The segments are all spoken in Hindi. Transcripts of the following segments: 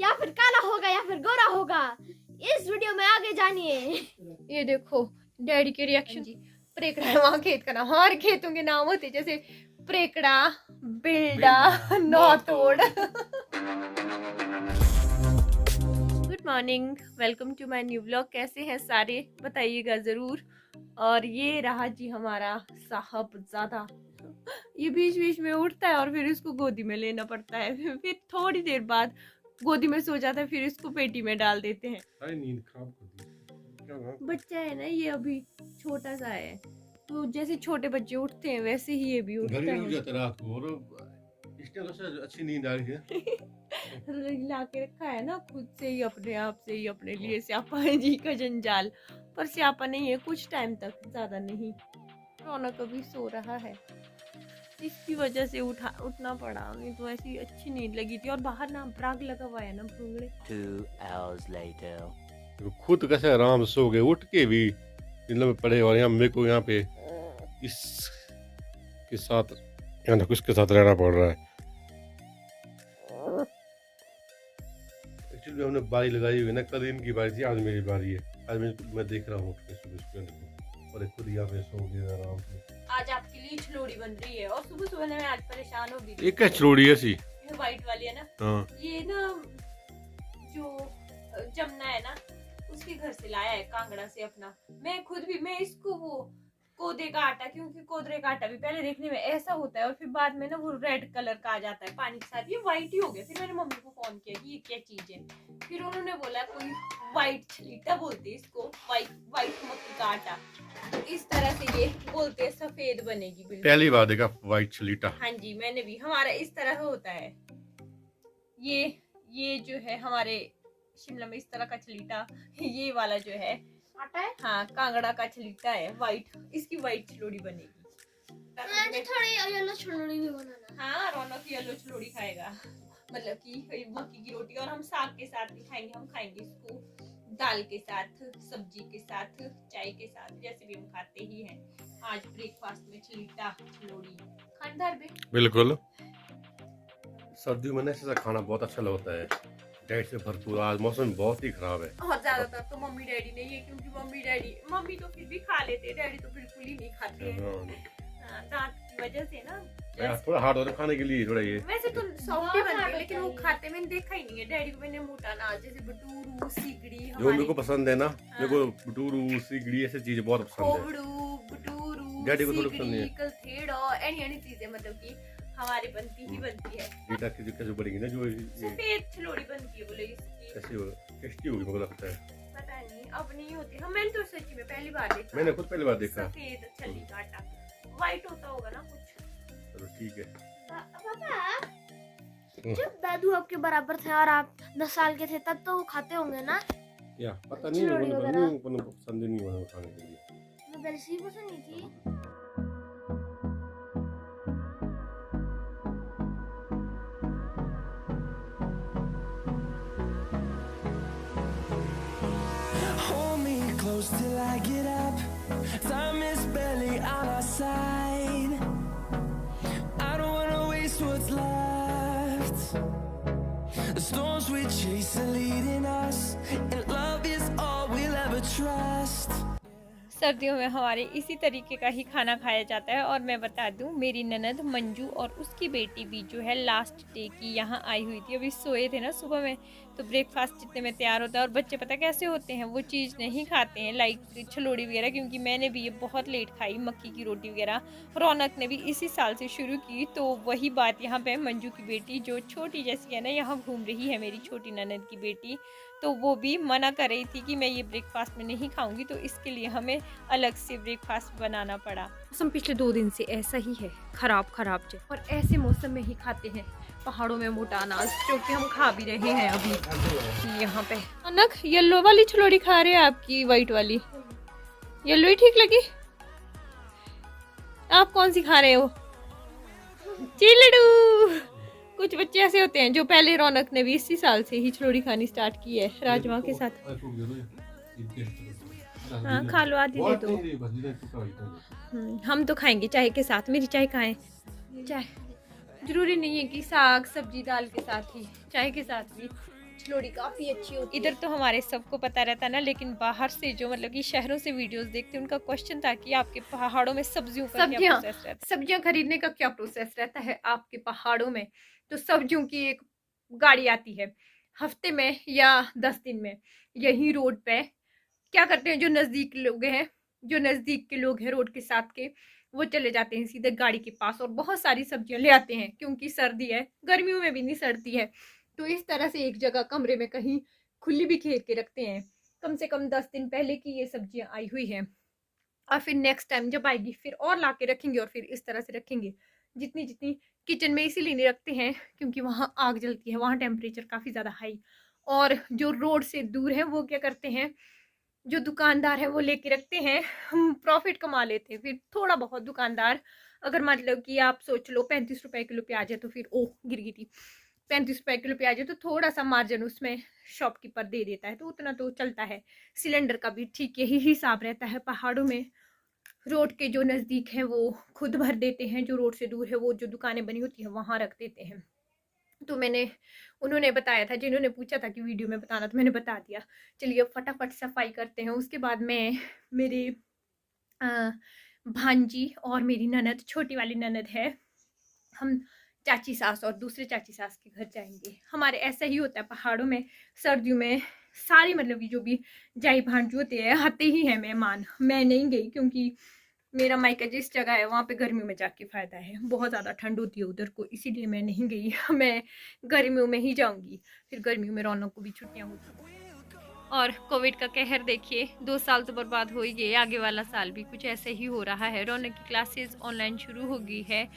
या फिर काला होगा या फिर गोरा होगा, इस वीडियो में आगे जानिए। ये देखो डैडी के रिएक्शन। प्रेकड़ा है वहाँ खेत का नाम, हमारे खेतों के नाम होते जैसे प्रेकड़ा, बिल्डा, नौतोड़। Good morning, welcome to my new vlog. कैसे हैं सारे बताइएगा ज़रूर। और ये रहा जी हमारा साहबजादा, ये बीच बीच में उठता है और फिर इसको गोदी में लेना पड़ता है, फिर थोड़ी देर बाद गोदी में सो जाता है, फिर इसको पेटी में डाल देते हैं। नींद खराब कर दी। बच्चा है ना ये, अभी छोटा सा है, तो जैसे छोटे बच्चे उठते हैं वैसे ही ये भी उठता है। जाता रात को और इसने तो अच्छी नींद आ रही है। ला के रखा है ना खुद से ही, अपने आप से ही अपने लिए स्यापा है जी का जंजाल। पर स्यापा नहीं है, कुछ टाइम तक, ज्यादा नहीं। रौनक अभी सो रहा है, इसकी वजह से उठना पड़ा, नहीं तो ऐसी अच्छी नींद लगी थी। और बाहर ना प्राग लगा हुआ है ना भूंगड़े। 2 hours later. खुद कैसे आराम से सो गए, उठ के भी नींद में पड़े। और यहाँ मेरे को यहाँ पे इसके साथ किसके साथ रहना पड़ रहा है। एक्चुअली हमने बारी लगाई हुई है ना, कल इनकी बारी थी, आज मेरी बारी है। आज मैं देख रहा हूँ सुबह और खुद यहाँ पे सो गया आराम से। आज आपके लिए छलोड़ी बन रही है और सुबह सुबह मैं आज परेशान हो गई। एक क्या छलोड़ी ऐसी? ये व्हाइट वाली है ना। हाँ। ये ना जो जमुना है ना, उसके घर से लाया है कांगड़ा से अपना। मैं खुद भी, मैं इसको वो कोदे का आटा, क्योंकि कोदरे का आटा भी पहले देखने में ऐसा होता है और फिर बाद में ना वो रेड कलर का आ जाता है पानी के साथ, ये व्हाइट ही हो गया। फिर मैंने मम्मी को फोन किया कि ये क्या चीज है, फिर उन्होंने बोला कोई व्हाइट छलीटा बोलते हैं इसको, व्हाइट मक्की का आटा। तो इस तरह से ये बोलते हैं सफेद बनेगी बिल्कुल। पहली बार देखा व्हाइट छलीटा। हाँ जी, मैंने भी, हमारा इस तरह होता है। ये जो है हमारे शिमला में इस तरह का छलीटा, ये वाला जो है आटा है। हाँ, कांगड़ा का छलीटा है व्हाइट, इसकी व्हाइट छलोड़ी बनेगी। मुझे थोड़ी येलो छलोड़ी भी बनाना। हाँ, रौनक येलो छलोड़ी खाएगा, मतलब कि मक्की की रोटी। और हम साग के साथ भी खाएंगे, हम खाएंगे इसको दाल के साथ, सब्जी के साथ, चाय के साथ, जैसे भी हम खाते ही हैं। आज ब्रेकफास्ट में छलीटा छलोड़ी खानदार भी बिल्कुल। सर्दियों में ऐसा खाना बहुत अच्छा लगता है, डाइट से भरपूर। आज मौसम बहुत ही खराब है और ज्यादातर तो मम्मी डैडी ने ये, क्योंकि मम्मी तो फिर भी खा लेते, डैडी तो बिल्कुल ही नहीं खाते हैं। दांत की वजह से ना, थोड़ा हार्ड होता है खाने के लिए, थोड़ा ये वैसे तो सॉफ्ट ही बनती है, लेकिन वो खाते मैंने देखा ही नहीं है। डैडी को मैंने मोटा अनाज जैसे बटूरू, सिगड़ी, जो मेरे को पसंद है ना, मेरे को बटूरू, सिगड़ी ऐसी चीजें बहुत पसंद है। खोबड़ू, बटूरू, डैडी को थोड़ा पसंद नहीं है। कलथेड़ा, एनी चीजें, मतलब कि हमारे बनती ही बनती है। बेटा की कैसे बनेगी ना, जो सफेद छलोड़ी बनती है बोले इसकी, कैसी हो, टेस्टी होगी मुझे लगता है। पता नहीं अब नहीं होती। हम, मैंने तो सच्ची में पहली बार देखा, मैंने खुद पहली बार देखा। सफेद छली का आटा, व्हाइट होता होगा ना कुछ। चलो ठीक है। पापा, जब दादू आपके बराबर थे और आप 10 साल के थे, तब तो वो खाते होंगे ना? या पता नहीं, छलोड़ी वगैरह। पसंद नहीं हुआ खाने के लिए। मैं पहले से ही पसंद नहीं थी। Hold me close till I get up. Time is barely on our side. I don't wanna waste what's left. The storms we chase are leading us, and love is all we'll ever trust. सर्दियों में हमारे इसी तरीके का ही खाना खाया जाता है। और मैं बता दूं, मेरी ननद मंजू और उसकी बेटी भी जो है लास्ट डे की यहाँ आई हुई थी। अभी सोए थे ना सुबह में, तो ब्रेकफास्ट जितने में तैयार होता है। और बच्चे पता कैसे होते हैं, वो चीज़ नहीं खाते हैं, लाइक छलोड़ी वगैरह, क्योंकि मैंने भी ये बहुत लेट खाई, मक्की की रोटी वगैरह। रौनक ने भी इसी साल से शुरू की। तो वही बात यहाँ पे मंजू की बेटी जो छोटी जैसी है ना, यहाँ घूम रही है मेरी छोटी ननद की बेटी, तो वो भी मना कर रही थी कि मैं ये ब्रेकफास्ट में नहीं खाऊंगी। तो इसके लिए हमें अलग से ब्रेकफास्ट बनाना पड़ा। मौसम पिछले 2 दिन से ऐसा ही है, खराब जो, और ऐसे मौसम में ही खाते हैं पहाड़ों में मोटा अनाज, जो कि हम खा भी रहे हैं अभी यहाँ पे। अनक येलो वाली छलोड़ी खा रहे हैं आपकी व्हाइट वाली? येलो ही ठीक लगी? आप कौन सी खा रहे हो? चिलड़ू। कुछ बच्चे ऐसे होते हैं जो, पहले रौनक ने भी इसी साल से ही छलोड़ी खानी स्टार्ट की है राजमा के साथ। हाँ खा लो, आधी दे दो। हम तो खाएंगे चाय के साथ। मेरी चाय कहाँ है? चाय जरूरी नहीं है कि साग सब्जी दाल के साथ ही, चाय के साथ भी छलोड़ी काफ़ी अच्छी होती है। इधर तो हमारे सबको पता रहता ना, लेकिन बाहर से जो मतलब कि शहरों से वीडियोस देखते हैं उनका क्वेश्चन था कि आपके पहाड़ों में सब्जियों का क्या प्रोसेस रहता है, सब्जियां खरीदने का क्या प्रोसेस रहता है आपके पहाड़ों में। तो सब्जियों की एक गाड़ी आती है हफ्ते में या 10 दिन में, यही रोड पे क्या करते हैं, जो नज़दीक के लोग हैं रोड के साथ के, वो चले जाते हैं सीधे गाड़ी के पास और बहुत सारी सब्जियां ले आते हैं, क्योंकि सर्दी है, गर्मियों में भी नहीं सर्दी है। तो इस तरह से एक जगह कमरे में कहीं खुली भी घेर के रखते हैं, कम से कम 10 दिन पहले की ये सब्जियां आई हुई हैं, और फिर नेक्स्ट टाइम जब आएगी फिर और ला के रखेंगे और फिर इस तरह से रखेंगे। जितनी किचन में इसीलिए नहीं रखते हैं क्योंकि वहाँ आग जलती है, वहाँ टेम्परेचर काफ़ी ज़्यादा हाई। और जो रोड से दूर है वो क्या करते हैं, जो दुकानदार है वो लेके रखते हैं, हम प्रॉफिट कमा लेते हैं। फिर थोड़ा बहुत दुकानदार, अगर मतलब कि आप सोच लो 35 रुपए किलो प्याज है तो फिर गिर गई थी, 35 रुपए किलो प्याज है तो थोड़ा सा मार्जिन उसमें शॉपकीपर दे देता है, तो उतना तो चलता है। सिलेंडर का भी ठीक यही हिसाब रहता है। पहाड़ों में रोड के जो नज़दीक है वो खुद भर देते हैं, जो रोड से दूर है वो जो दुकानें बनी होती हैं वहाँ रख देते हैं। तो उन्होंने बताया था, जिन्होंने पूछा था कि वीडियो में बताना, तो मैंने बता दिया। चलिए फटाफट सफाई करते हैं, उसके बाद मैं मेरे भांजी और मेरी ननद, छोटी वाली ननद है, हम चाची सास और दूसरे चाची सास के घर जाएंगे। हमारे ऐसा ही होता है पहाड़ों में, सर्दियों में सारी मतलब कि जो भी जाई भांजी होते हैं आते ही हैं मेहमान। मैं नहीं गई क्योंकि मेरा मायका जिस जगह है वहाँ पे गर्मियों में जाके फ़ायदा है, बहुत ज़्यादा ठंड होती है उधर को, इसीलिए मैं नहीं गई। मैं गर्मियों में ही जाऊँगी, फिर गर्मियों में रौनक को भी छुट्टियाँ होती हैं। और कोविड का कहर देखिए, 2 साल तो बर्बाद हो ही गए, आगे वाला साल भी कुछ ऐसे ही हो रहा है। रौनक की क्लासेस ऑनलाइन शुरू हो गई है,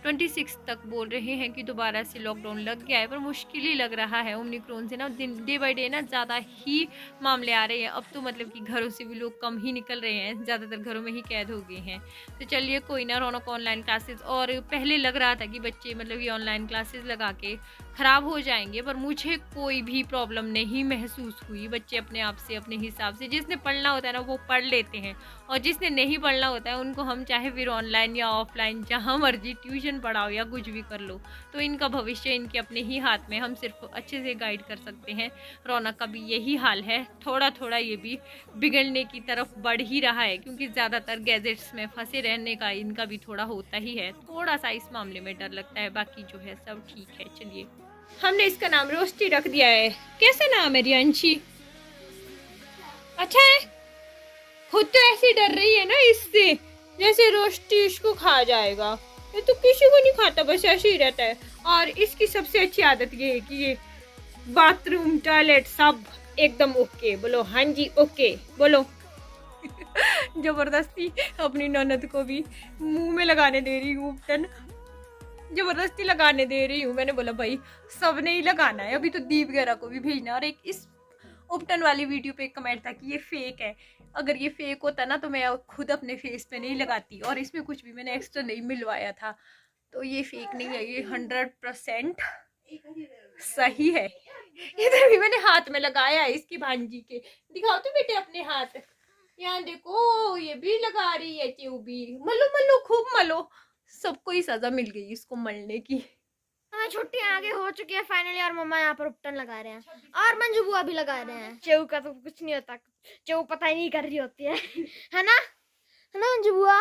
26 तक बोल रहे हैं कि दोबारा से लॉकडाउन लग गया है, पर मुश्किल ही लग रहा है। ओमिक्रॉन से ना डे बाई डे ना ज़्यादा ही मामले आ रहे हैं। अब तो मतलब कि घरों से भी लोग कम ही निकल रहे हैं, ज़्यादातर घरों में ही कैद हो गए हैं। तो चलिए कोई ना, रौनक ऑनलाइन क्लासेस, और पहले लग रहा था कि बच्चे मतलब ये ऑनलाइन क्लासेस लगा के ख़राब हो जाएंगे, पर मुझे कोई भी प्रॉब्लम नहीं महसूस हुई। बच्चे अपने आप से, अपने हिसाब से, जिसने पढ़ना होता है ना वो पढ़ लेते हैं, और जिसने नहीं पढ़ना होता है उनको हम चाहे फिर ऑनलाइन या ऑफलाइन जहाँ मर्जी ट्यूशन पढ़ाओ या कुछ भी कर लो, तो इनका भविष्य इनके अपने ही हाथ में, हम सिर्फ अच्छे से गाइड कर सकते हैं। रौनक का भी यही हाल है, थोड़ा थोड़ा ये भी बिगड़ने की तरफ बढ़ ही रहा है, क्योंकि ज़्यादातर गैजेट्स में फंसे रहने का इनका भी थोड़ा होता ही है। थोड़ा सा इस मामले में डर लगता है, बाकी जो है सब ठीक है। चलिए, हमने इसका नाम रोस्टी रख दिया है। कैसा नाम है रियांशी? अच्छा है, खुद तो ऐसी डर रही है ना इससे, जैसे रोस्टी इसको खा जाएगा। ये तो किसी को नहीं खाता, बस ऐसे ही रहता है। और इसकी सबसे अच्छी आदत ये है कि ये बाथरूम, टॉयलेट सब एकदम ओके। बोलो हाँ जी ओके बोलो। जबरदस्ती अपनी ननद को भी मुंह में लगाने दे रही हूँ उपटन, जबरदस्ती लगाने दे रही हूँ। मैंने बोला भाई सब ने ही लगाना है, अभी तो दीप वगैरह को भी भेजना। और एक इस उपटन वाली वीडियो पे एक कमेंट था कि ये फेक है। अगर ये फेक होता ना तो मैं खुद अपने फेस पे नहीं लगाती, और इसमें कुछ भी मैंने एक्स्ट्रा नहीं मिलवाया था, तो ये फेक नहीं है, ये 100% सही है। इधर भी मैंने हाथ में लगाया है इसकी भांजी के, दिखाओ तो बेटे अपने हाथ, यहाँ देखो ये भी लगा रही है च्यूबी। मलो मलो खूब मलो, सबको ही सजा मिल गई इसको मलने की। हमें छुट्टियां आगे हो चुकी है फाइनली, और मम्मा यहाँ पर उपटन लगा रहे हैं और मंजू बुआ भी लगा रहे हैं। चेऊ का तो कुछ नहीं होता, चेऊ पता ही नहीं कर रही होती है ना मंजू बुआ?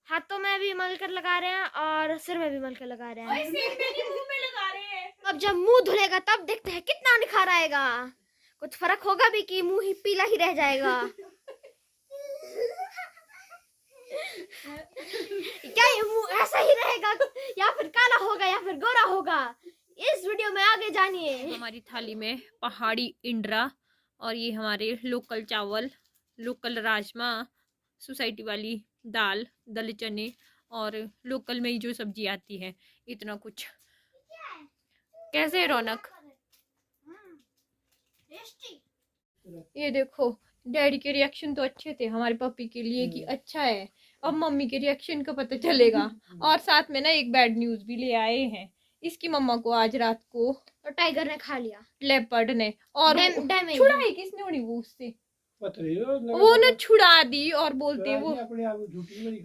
हाथों में भी मल कर लगा रहे हैं और सिर में भी मल कर लगा रहे हैं। मुंह में लगा रहे हैं। अब जब मुंह धुलेगा तब देखते हैं कितना निखार आएगा। कुछ फर्क होगा भी कि मुंह ही पीला ही रह जाएगा। क्या ये मुंह ऐसा ही रहेगा या फिर काला होगा या फिर गोरा होगा, इस वीडियो में आगे जानिए। हमारी थाली में पहाड़ी इंडरा, और ये हमारे लोकल चावल, लोकल राजमा, सोसाइटी वाली दाल, दल चने, और लोकल में ही जो सब्जी आती है, इतना कुछ। कैसे है रौनक? ये देखो, डैडी के रिएक्शन तो अच्छे थे हमारे पपी के लिए कि अच्छा है। अब मम्मी के रिएक्शन का पता चलेगा। और साथ में ना एक बैड न्यूज भी ले आए हैं। इसकी मम्मा को आज रात को तो टाइगर ने खा लिया, लेपर्ड ने, और डैमेज छुड़ाई किसने होनी वो उससे, वो ना छुड़ा दी, और बोलते वो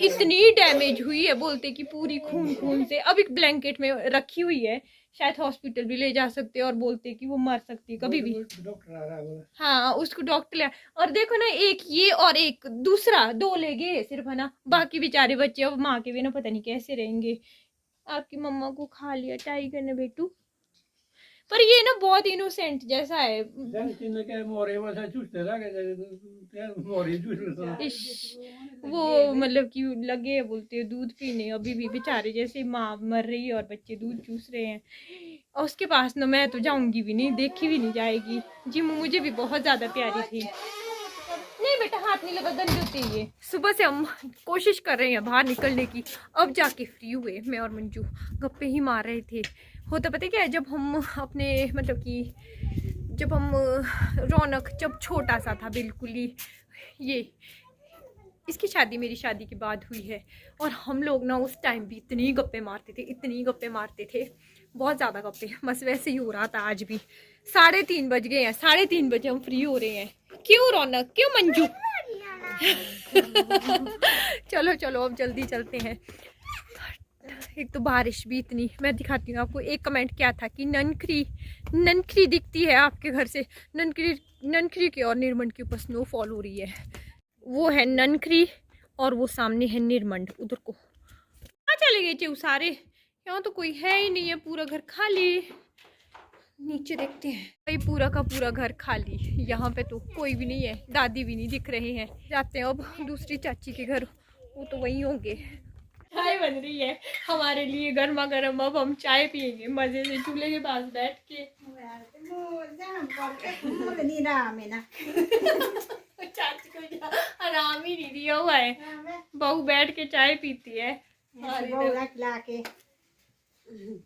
इतनी डैमेज हुई है, बोलते कि पूरी खून खून से। अब एक ब्लैंकेट में रखी हुई है शायद हॉस्पिटल भी ले जा सकते हैं और बोलते कि वो मर सकती है कभी भी। डॉक्टर आ रहा है। हाँ उसको डॉक्टर ले, और देखो ना एक ये और एक दूसरा, 2 ले गए सिर्फ है ना, बाकी बेचारे बच्चे अब माँ के बिना पता नहीं कैसे रहेंगे। आपकी मम्मा को खा लिया टाइगर ने बेटू, पर ये ना बहुत इनोसेंट जैसा है। वो मतलब कि लगे हैं बोलते हैं दूध पीने, अभी भी बेचारे जैसे माँ मर रही है और बच्चे दूध चूस रहे हैं। और उसके पास ना मैं तो जाऊंगी भी नहीं, देखी भी नहीं जाएगी। जिमू मुझे भी बहुत ज्यादा प्यारी थी। नहीं बेटा हाथ नहीं लगा, गंदे होते हैं ये। सुबह से हम कोशिश कर रहे हैं बाहर निकलने की, अब जाके फ्री हुए। मैं और मंजू गप्पे ही मार रहे थे। होता पता क्या है, जब हम अपने मतलब कि जब हम रौनक जब छोटा सा था बिल्कुल ही, ये इसकी शादी मेरी शादी के बाद हुई है, और हम लोग ना उस टाइम भी इतनी गप्पे मारते थे, इतनी गप्पे मारते थे, बहुत ज़्यादा गप्पे। बस वैसे ही हो रहा था आज भी। 3:30 बज गए हैं, 3:30 बजे हम फ्री हो रहे हैं। क्यों रौनक, क्यों मंजू? चलो चलो अब जल्दी चलते हैं। एक तो बारिश भी इतनी, मैं दिखाती हूँ आपको। एक कमेंट क्या था कि ननखरी दिखती है आपके घर से, ननखरी के और निर्मंड के ऊपर स्नोफॉल हो रही है। वो है ननखरी और वो सामने है निर्मंड। उधर को कहाँ चले गए चे सारे? यहाँ तो कोई है ही नहीं है, पूरा घर खाली। नीचे देखते हैं, भाई पूरा का पूरा घर खाली। यहाँ पे तो कोई भी नहीं है, दादी भी नहीं दिख रहे हैं। जाते हैं अब दूसरी चाची के घर, वो तो वहीं होंगे। चाय बन रही है हमारे लिए गर्मा गर्म, अब हम चाय पियेंगे मजे से चूल्हे के पास बैठ के। चाची को आराम ही नहीं दिया हुआ है, बहू बैठ के चाय पीती है।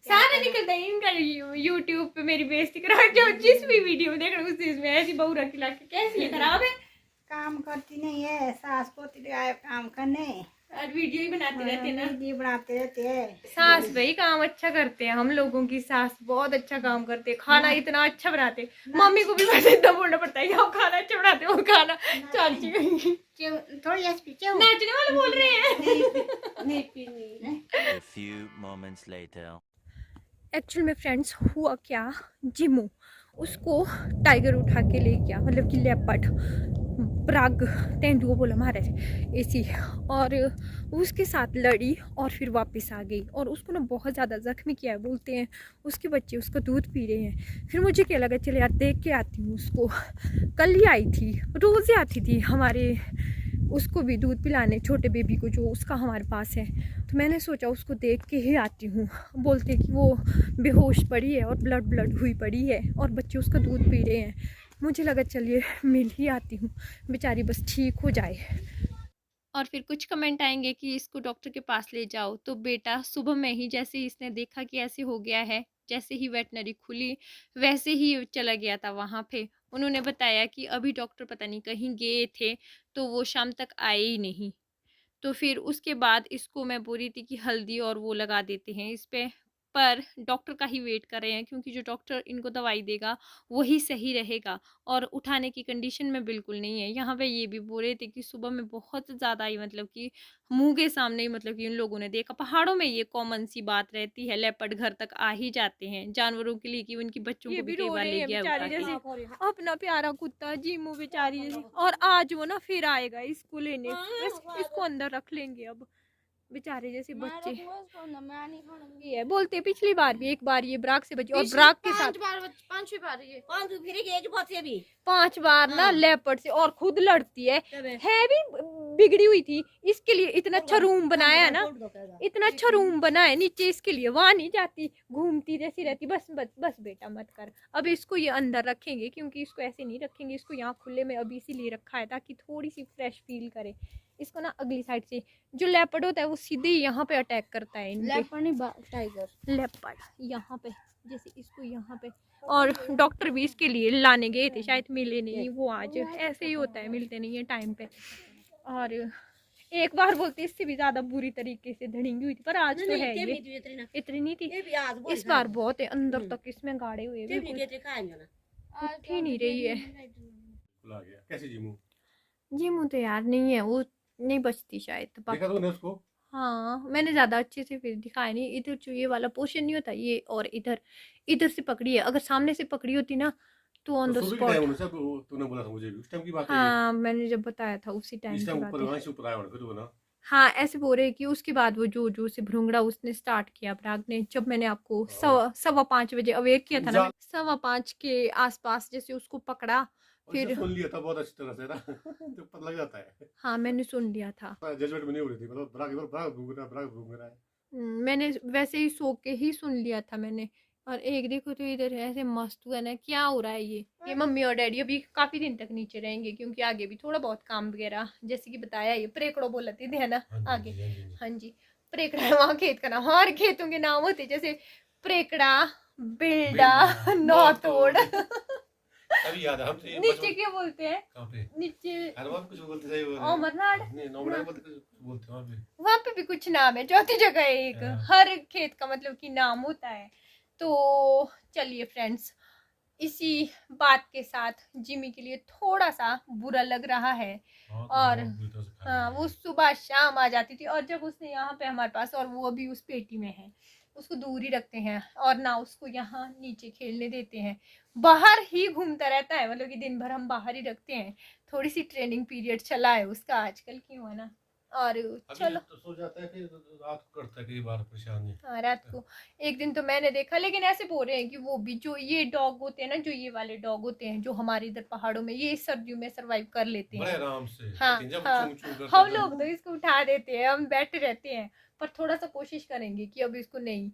सारे निकलते हैं इनका यूट्यूब पे मेरी बेइज्जती करा, जो जिस भी वीडियो देख रहे हो उस चीज में ऐसी बहू रख ला के। कैसी है, खराब है? काम करती नहीं है, सास पोती आए काम करने और वीडियो ही बनाते रहते हैं ना, वीडियो बनाते रहते हैं। सास भाई काम अच्छा करते हैं, हम लोगों की सास बहुत अच्छा काम करते हैं, खाना इतना अच्छा बनाते। मम्मी को भी बस इतना बोलना पड़ता है कि खाना अच्छा बनाते हो, खाना चाची थोड़ी नाचने वाले बोल रहे हैं। A few moments later. Actual में फ्रेंड्स हुआ क्या, जिमू उसको टाइगर उठा के ले गया, मतलब कि लेपर्ड प्राग तेंदुआ बोला महाराज ऐसी, और उसके साथ लड़ी और फिर वापस आ गई, और उसको ना बहुत ज़्यादा जख्मी किया है बोलते हैं। उसके बच्चे उसका दूध पी रहे हैं। फिर मुझे क्या लगा चले यार देख के आती हूँ उसको। कल ही आई थी, रोज़ ही आती थी हमारे उसको भी दूध पिलाने, छोटे बेबी को जो उसका हमारे पास है। तो मैंने सोचा उसको देख के ही आती हूँ। बोलते कि वो बेहोश पड़ी है और ब्लड हुई पड़ी है और बच्चे उसका दूध पी रहे हैं। मुझे लगा चलिए मिल ही आती हूँ, बेचारी बस ठीक हो जाए। और फिर कुछ कमेंट आएंगे कि इसको डॉक्टर के पास ले जाओ, तो बेटा सुबह में ही जैसे ही इसने देखा कि ऐसे हो गया है, जैसे ही वेटनरी खुली वैसे ही चला गया था वहाँ पे। उन्होंने बताया कि अभी डॉक्टर पता नहीं कहीं गए थे, तो वो शाम तक आए ही नहीं। तो फिर उसके बाद इसको मैं बोल रही थी कि हल्दी और वो लगा देते हैं इस पे, पर डॉक्टर का ही वेट कर रहे हैं, क्योंकि जो डॉक्टर इनको दवाई देगा वही सही रहेगा, और उठाने की कंडीशन में बिल्कुल नहीं है। यहाँ पे ये भी बोल रहे थे कि सुबह में बहुत ज़्यादा ही मतलब कि मुंह के सामने ही मतलब कि उन लोगों ने देखा। पहाड़ों में ये कॉमन सी बात रहती है, लेपर्ड घर तक आ ही जाते हैं जानवरों के लिए, कि उनकी बच्चों को भी कई बार ले गया अपना प्यारा कुत्ता जिमू बेचारी जैसी। और आज वो ना फिर आएगा इसको लेने, इसको अंदर रख लेंगे अब, बेचारे जैसे बच्चे। ये है बोलते पिछली बार भी एक बार ये ब्राक से बची, और ब्राक के साथ 5 बार ना लेपर्ड से, और खुद लड़ती है भी बिगड़ी हुई थी। इसके लिए इतना अच्छा रूम बनाया है ना, इतना अच्छा रूम बनाया नीचे इसके लिए, वहां नहीं जाती, घूमती जैसी रहती। बस बस बस बेटा मत कर। अब इसको ये अंदर रखेंगे, क्योंकि इसको ऐसे नहीं रखेंगे, इसको यहाँ खुले में अभी इसीलिए रखा है ताकि थोड़ी सी फ्रेश फील करे। इसको ना अगली साइड से, जो लेपर्ड होता है वो सीधे यहाँ पे अटैक करता है। लेपर्ड यहाँ पे, जैसे इसको यहाँ पे। और डॉक्टर भी इसके लिए लाने गए थे, शायद मिले नहीं वो आज। ऐसे ही होता है, मिलते नहीं है टाइम पे। और एक बार बोलते इससे भी ज्यादा बुरी तरीके से धड़ेंगी हुई थी, पर आज तो है ये इतनी नहीं थी। इस बार बहुत है, अंदर तक इसमें गाड़े हुए, उठ ही नहीं रही है। कैसी जिमू? जिमू तो यार नहीं है, वो नहीं बचती शायद। देखा तूने उसको? हाँ, मैंने ज़्यादा अच्छे से फिर दिखाया नहीं। इधर जो ये वाला पोर्शन नहीं होता ये, और इधर इधर से पकड़ी है। अगर सामने से पकड़ी होती ना तो ऑन तो द सुबह के स्पॉट। टाइम होने से तूने बोला था मुझे भी, उस टाइम की बात है ये। हाँ, मैंने जब बताया था उसी टाइम इस की टाइम बात ऊपर है। वहां से ऊपर आया होना फिर वो ना। हाँ, ऐसे बोल रहे हैं कि उसके बाद वो जो से भृंगड़ा उसने स्टार्ट किया पराग ने, जब मैंने आपको सवा 5 बजे अवेयर किया था ना, 5:15 के आसपास जैसे उसको पकड़ा और फिर। सुन लिया था बहुत अच्छी तरह से ना तो पता लग जाता है। हाँ, मैंने सुन लिया था। जजमेंट में नहीं हो रही थी, मतलब बराबर घूम रहा है। मैंने वैसे ही सो के ही सुन लिया था मैंने। और एक देखो तो इधर ऐसे मस्त हुआ ना, क्या हो रहा है ये मम्मी और डैडी अभी काफी दिन तक नीचे रहेंगे क्योंकि आगे भी थोड़ा बहुत काम वगैरह जैसे कि बताया, ये प्रेकड़ो बोलते थे है ना आगे। हाँ जी, प्रेकड़ा है वहाँ खेत का नाम। और खेतों के नाम होते जैसे प्रेकड़ा, बिल्डा, नौतोड़। अभी याद है हम तो ये नीचे क्या बोलते हैं? कहाँ पे नीचे हर वहाँ कुछ बोलते सही बोल अमरनाथ। नहीं नौबड़ा बोलते कुछ बोलते वहाँ पे। वहां पे भी कुछ नाम है, चौथी जगह है एक। हाँ। हर खेत का मतलब कि नाम होता है। तो चलिए फ्रेंड्स, इसी बात के साथ जिमी के लिए थोड़ा सा बुरा लग रहा है। हाँ, तो और बहुत बुरी तरह से खा हाँ, लिया वो सुबह शाम आ जाती थी, और जब उसने यहाँ पे हमारे पास, और वो अभी उस पेटी में है, उसको दूर ही रखते हैं और ना उसको यहाँ नीचे खेलने देते हैं। बाहर ही घूमता रहता है, मतलब कि दिन भर हम बाहर ही रखते हैं। थोड़ी सी ट्रेनिंग पीरियड चला है उसका आजकल, क्यों है ना। और अभी चलो, तो सो जाता है फिर रात को करता है कई बार परेशानी। हाँ रात को एक दिन तो मैंने देखा, लेकिन ऐसे बोल रहे हैं कि वो भी जो ये डॉग होते हैं ना, जो ये वाले डॉग होते हैं जो हमारे इधर पहाड़ों में, ये सर्दियों में सरवाइव कर लेते बड़े हैं। आराम से। हाँ, लेकिन जब हाँ, चुंग चुंग करता हम है लोग तो इसको उठा देते हैं, हम बैठे रहते हैं। पर थोड़ा सा कोशिश करेंगे कि अब इसको नहीं,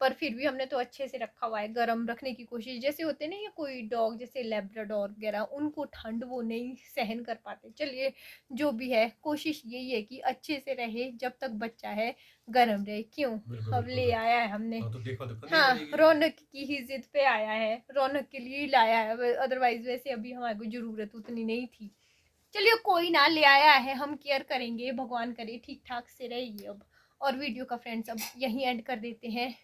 पर फिर भी हमने तो अच्छे से रखा हुआ है, गर्म रखने की कोशिश। जैसे होते हैं ना ये कोई डॉग जैसे लेब्राडोर वगैरह, उनको ठंड वो नहीं सहन कर पाते। चलिए जो भी है, कोशिश यही है कि अच्छे से रहे जब तक बच्चा है, गर्म रहे। क्यों, बिल्कुल, अब बिल्कुल। ले आया है हमने। हाँ, तो देखो देखो नहीं हाँ, करेगी। रौनक की ही जिद पे आया है, रौनक के लिए ही लाया है, अदरवाइज वैसे अभी हमारे को जरूरत उतनी नहीं थी। चलिए कोई ना, ले आया है, हम केयर करेंगे, भगवान करे ठीक ठाक से रहेगी अब। और वीडियो का फ्रेंड्स अब यहीं एंड कर देते हैं।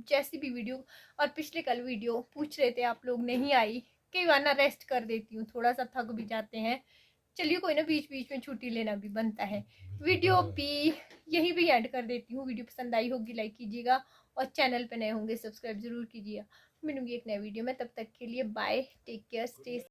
जैसी भी वीडियो, और पिछले कल वीडियो पूछ रहे थे आप लोग, नहीं आई, कई बार ना रेस्ट कर देती हूँ, थोड़ा सा थक भी जाते हैं। चलिए कोई ना, बीच बीच में छुट्टी लेना भी बनता है। वीडियो भी यहीं भी एंड कर देती हूँ। वीडियो पसंद आई होगी लाइक कीजिएगा, और चैनल पे नए होंगे सब्सक्राइब जरूर कीजिएगा। मिलूंगी एक नए वीडियो में, तब तक के लिए बाय, टेक केयर, स्टे